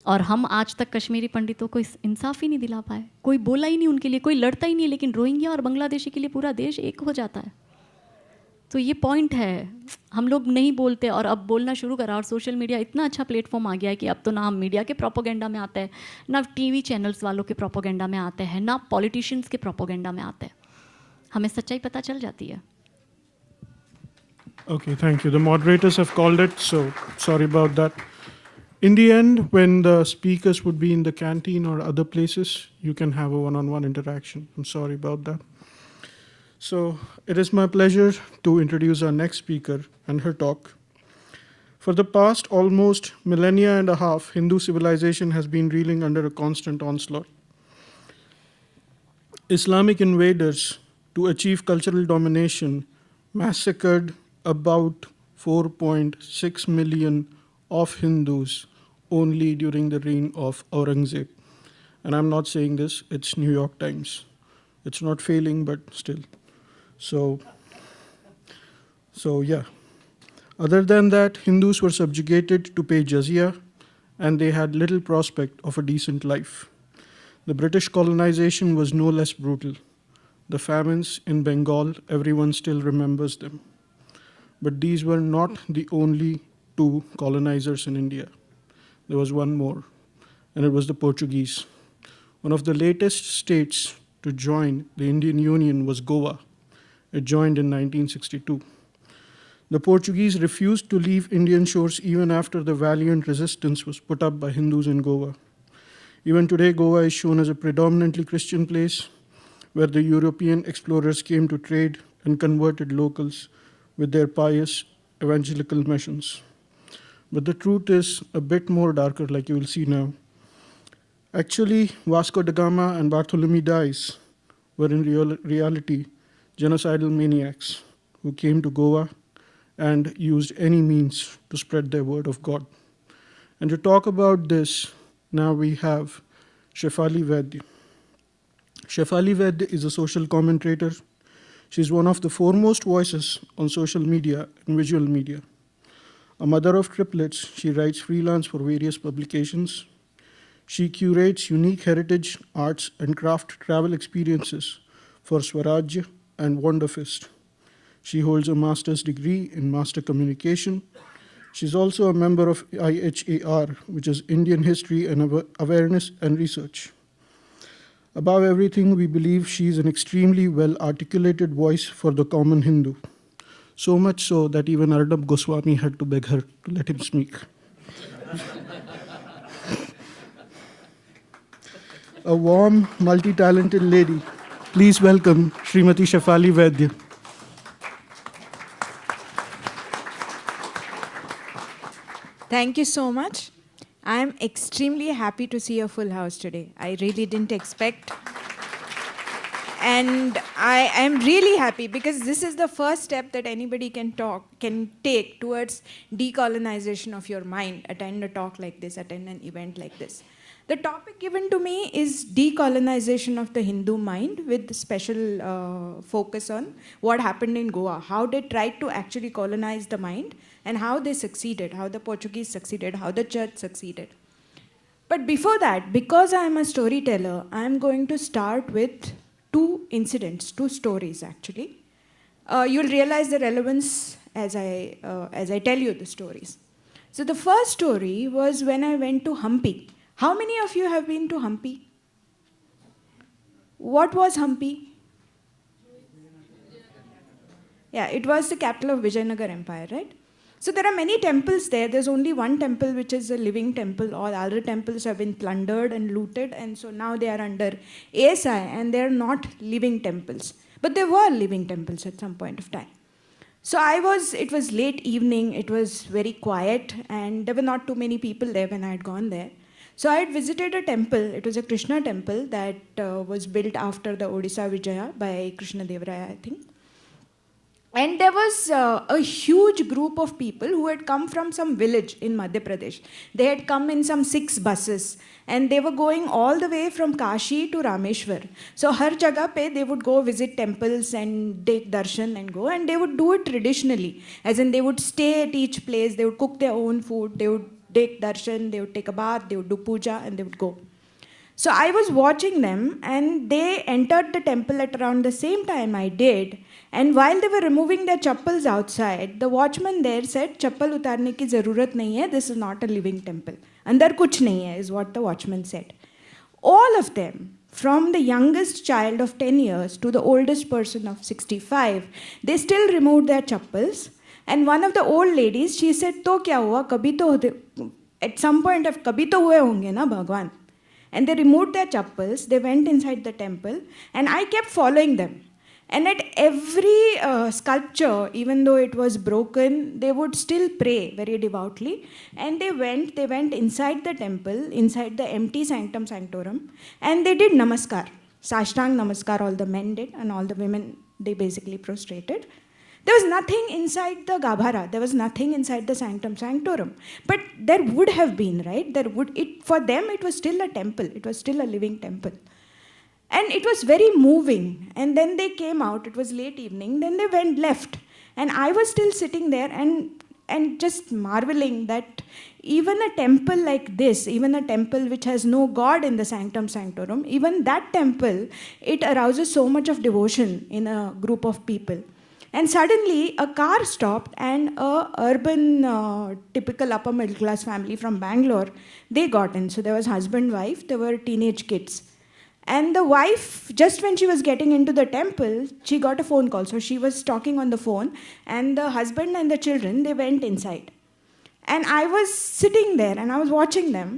और हम आज तक कश्मीरी पंडितों को इंसाफ ही नहीं दिला पाए। कोई बोला ही नहीं उनके लिए, कोई लड़ता ही नहीं है, लेकिन रोहिंग्या और बांग्लादेशी के लिए पूरा देश एक हो जाता है। तो ये पॉइंट है, हम लोग नहीं बोलते और अब बोलना शुरू करा। और सोशल मीडिया इतना अच्छा प्लेटफॉर्म आ गया है कि अब तो ना हम मीडिया के प्रोपोगेंडा में आते हैं, ना टीवी चैनल्स वालों के प्रोपोगेंडा में आते हैं, ना पॉलिटिशियंस के प्रोपोगेंडा में आते हैं। हमें सच्चाई पता चल जाती है। Okay, thank you. The moderators have called it, so sorry about that. In the end, when the speakers would be in the canteen or other places, you can have a one-on-one interaction. I'm sorry about that. So it is my pleasure to introduce our next speaker and her talk. For the past almost millennia and a half, Hindu civilization has been reeling under a constant onslaught. Islamic invaders, to achieve cultural domination, massacred about 4.6 million of Hindus only during the reign of Aurangzeb. And I'm not saying this, it's New York Times. It's not failing, but still. So yeah. Other than that, Hindus were subjugated to pay jizya, and they had little prospect of a decent life. The British colonization was no less brutal. The famines in Bengal, everyone still remembers them. But these were not the only two colonizers in India. There was one more, and it was the Portuguese. One of the latest states to join the Indian Union was Goa. It joined in 1962. The Portuguese refused to leave Indian shores even after the valiant resistance was put up by Hindus in Goa. Even today, Goa is shown as a predominantly Christian place where the European explorers came to trade and converted locals with their pious evangelical missions. But the truth is a bit more darker, like you will see now. Actually, Vasco da Gama and Bartholomew Dias were in reality genocidal maniacs who came to Goa and used any means to spread their word of God. And to talk about this, now we have Shefali Vaidya. Shefali Vaidya is a social commentator. She's one of the foremost voices on social media and visual media. A mother of triplets, she writes freelance for various publications. She curates unique heritage, arts, and craft travel experiences for Swaraj and Wonderfest. She holds a master's degree in master communication. She's also a member of IHAR, which is Indian History and Awareness and Research. Above everything, we believe she is an extremely well-articulated voice for the common Hindu. So much so that even Arnab Goswami had to beg her to let him speak. A warm, multi-talented lady. Please welcome Srimati Shefali Vaidya. Thank you so much. I am extremely happy to see a full house today. I really didn't expect. And I am really happy because this is the first step that anybody can take towards decolonization of your mind. Attend a talk like this, attend an event like this. The topic given to me is decolonization of the Hindu mind with special focus on what happened in Goa, how they tried to actually colonize the mind and how they succeeded, how the Portuguese succeeded, how the church succeeded. But before that, because I am a storyteller, I am going to start with two incidents, two stories actually. You'll realize the relevance as I tell you the stories. So the first story was when I went to Hampi. How many of you have been to Hampi? What was Hampi? Yeah, it was the capital of Vijayanagar Empire, right? So there are many temples there. There's only one temple which is a living temple. All other temples have been plundered and looted, and so now they are under ASI and they are not living temples. But they were living temples at some point of time. So it was late evening, it was very quiet, and there were not too many people there when I had gone there. So I had visited a temple. It was a Krishna temple that was built after the Odisha Vijaya by Krishna Devaraya, I think. And there was a huge group of people who had come from some village in Madhya Pradesh. They had come in some 6 buses and they were going all the way from Kashi to Rameshwar. So har jagah pe they would go visit temples and take darshan and go, and they would do it traditionally. As in they would stay at each place, they would cook their own food, they take darshan, they would take a bath, they would do puja, and they would go. So I was watching them, and they entered the temple at around the same time I did. And while they were removing their chappals outside, the watchman there said, "Chappal utarne ki zarurat nahi hai, this is not a living temple. Andar kuch nahi hai," is what the watchman said. All of them, from the youngest child of 10 years to the oldest person of 65, they still removed their chappals. And one of the old ladies, she said, "To kya hua? Kabhi to, at some point, kabhi to hue honge na Bhagwan." And they removed their chappals, they went inside the temple, and I kept following them. And at every sculpture, even though it was broken, they would still pray very devoutly. And they went inside the temple, inside the empty sanctum sanctorum, and they did namaskar. Sashtang namaskar, all the men did, and all the women, they basically prostrated. There was nothing inside the Gabhara. There was nothing inside the sanctum sanctorum. But there would have been, right? For them, it was still a temple. It was still a living temple. And it was very moving. And then they came out. It was late evening. Then they went left. And I was still sitting there and just marveling that even a temple like this, even a temple which has no God in the sanctum sanctorum, even that temple, it arouses so much of devotion in a group of people. And suddenly, a car stopped, and a urban, typical upper middle class family from Bangalore, they got in. So there was husband, wife, there were teenage kids. And the wife, just when she was getting into the temple, she got a phone call. So she was talking on the phone, and the husband and the children, they went inside. And I was sitting there, and I was watching them.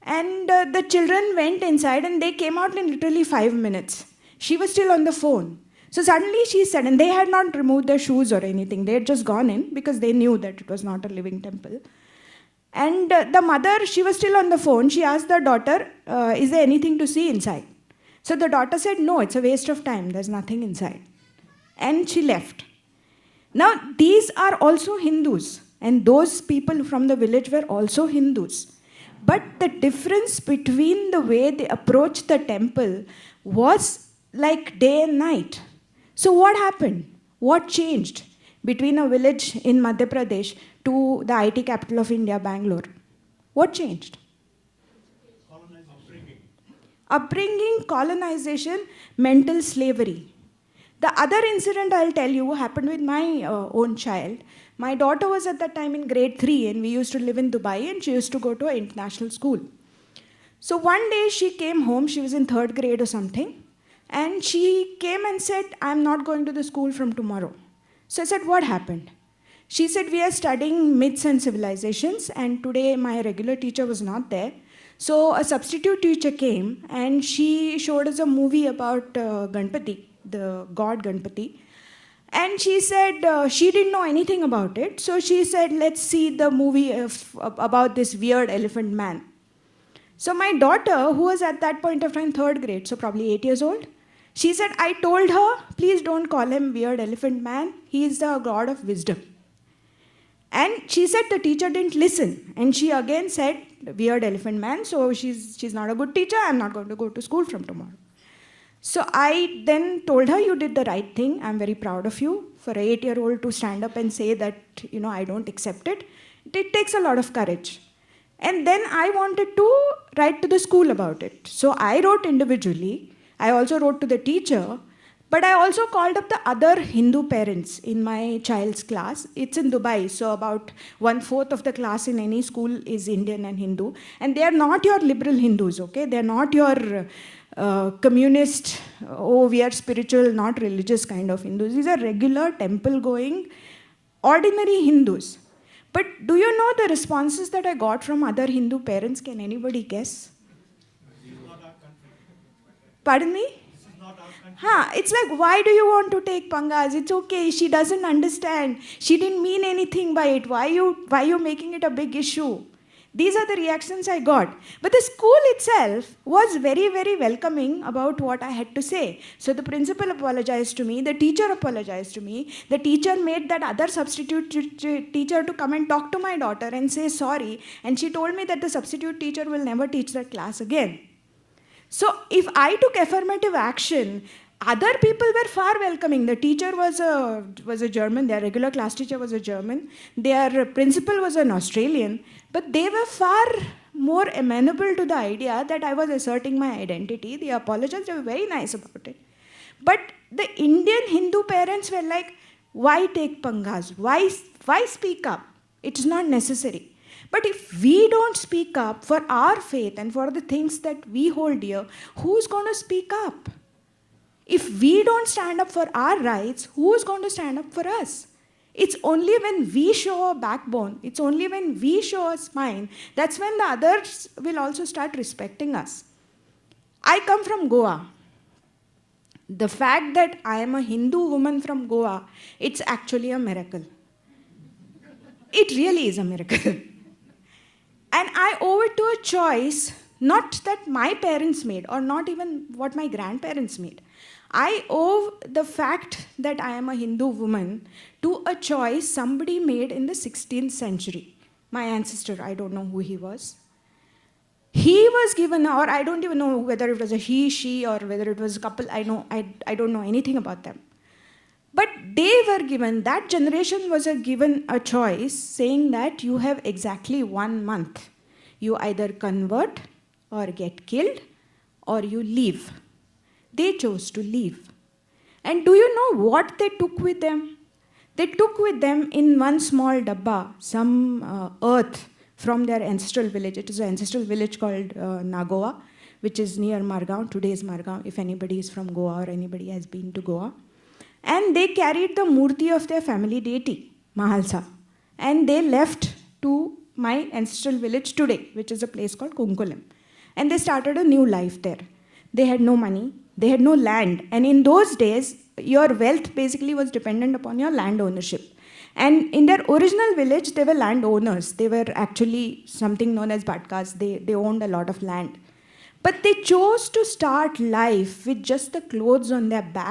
And the children went inside, and they came out in literally 5 minutes. She was still on the phone. So suddenly she said, and they had not removed their shoes or anything. They had just gone in because they knew that it was not a living temple. And the mother, she was still on the phone. She asked the daughter, "Is there anything to see inside?" So the daughter said, "No, it's a waste of time. There's nothing inside." And she left. Now, these are also Hindus. And those people from the village were also Hindus. But the difference between the way they approached the temple was like day and night. So what happened? What changed between a village in Madhya Pradesh to the IT capital of India, Bangalore? What changed? Upbringing, colonization, mental slavery. The other incident I'll tell you happened with my own child. My daughter was at that time in grade 3, and we used to live in Dubai, and she used to go to an international school. So one day she came home, she was in 3rd grade or something, and she came and said, "I'm not going to the school from tomorrow." So I said, "What happened?" She said, "We are studying myths and civilizations, and today my regular teacher was not there. So a substitute teacher came, and she showed us a movie about Ganpati, the god Ganpati. And she said she didn't know anything about it. So she said, let's see the movie about this weird elephant man." So my daughter, who was at that point of time 3rd grade, so probably 8 years old, she said, "I told her, please don't call him weird elephant man. He is the god of wisdom." And she said the teacher didn't listen. And she again said, "Weird elephant man, so she's not a good teacher. I'm not going to go to school from tomorrow." So I then told her, "You did the right thing. I'm very proud of you. For an 8-year-old to stand up and say that, I don't accept it, it takes a lot of courage." And then I wanted to write to the school about it. So I wrote individually. I also wrote to the teacher. But I also called up the other Hindu parents in my child's class. It's in Dubai, so about 1/4 of the class in any school is Indian and Hindu. And they are not your liberal Hindus, okay? They're not your communist, we are spiritual, not religious kind of Hindus. These are regular temple-going, ordinary Hindus. But do you know the responses that I got from other Hindu parents? Can anybody guess? Pardon me? It's like, why do you want to take pangas? It's okay, she doesn't understand. She didn't mean anything by it. Why you making it a big issue? These are the reactions I got. But the school itself was very, very welcoming about what I had to say. So the principal apologized to me, the teacher apologized to me, the teacher made that other substitute teacher to come and talk to my daughter and say sorry, and she told me that the substitute teacher will never teach that class again. So if I took affirmative action, Other people were far welcoming. The teacher was a German. Their regular class teacher was a German. Their principal was an Australian. But they were far more amenable to the idea that I was asserting my identity. They apologized. They were very nice about it. But the Indian Hindu parents were like, why take pangas? Why speak up? It's not necessary. But if we don't speak up for our faith and for the things that we hold dear, who's going to speak up? If we don't stand up for our rights, who's going to stand up for us? It's only when we show a backbone, it's only when we show a spine, that's when the others will also start respecting us. I come from Goa. The fact that I am a Hindu woman from Goa, it's actually a miracle. It really is a miracle. And I owe it to a choice, not that my parents made, or not even what my grandparents made. I owe the fact that I am a Hindu woman to a choice somebody made in the 16th century. My ancestor, I don't know who he was. He was given, or I don't even know whether it was a he, she, or whether it was a couple. I don't know anything about them. But they were given, that generation was given a choice saying that you have exactly 1 month. You either convert or get killed or you leave. They chose to leave. And do you know what they took with them? They took with them in one small dabba some earth from their ancestral village. It is an ancestral village called Nagoa, which is near Margaon, today's Margaon, if anybody is from Goa or anybody has been to Goa. And they carried the murti of their family deity, MahaSabha. And they left to my ancestral village today, which is a place called Kunkulam. And they started a new life there. They had no money, they had no land. And in those days, your wealth basically was dependent upon your land ownership. And in their original village, they were landowners. They were actually something known as Bhatkas. They owned a lot of land. But they chose to start life with just the clothes on their back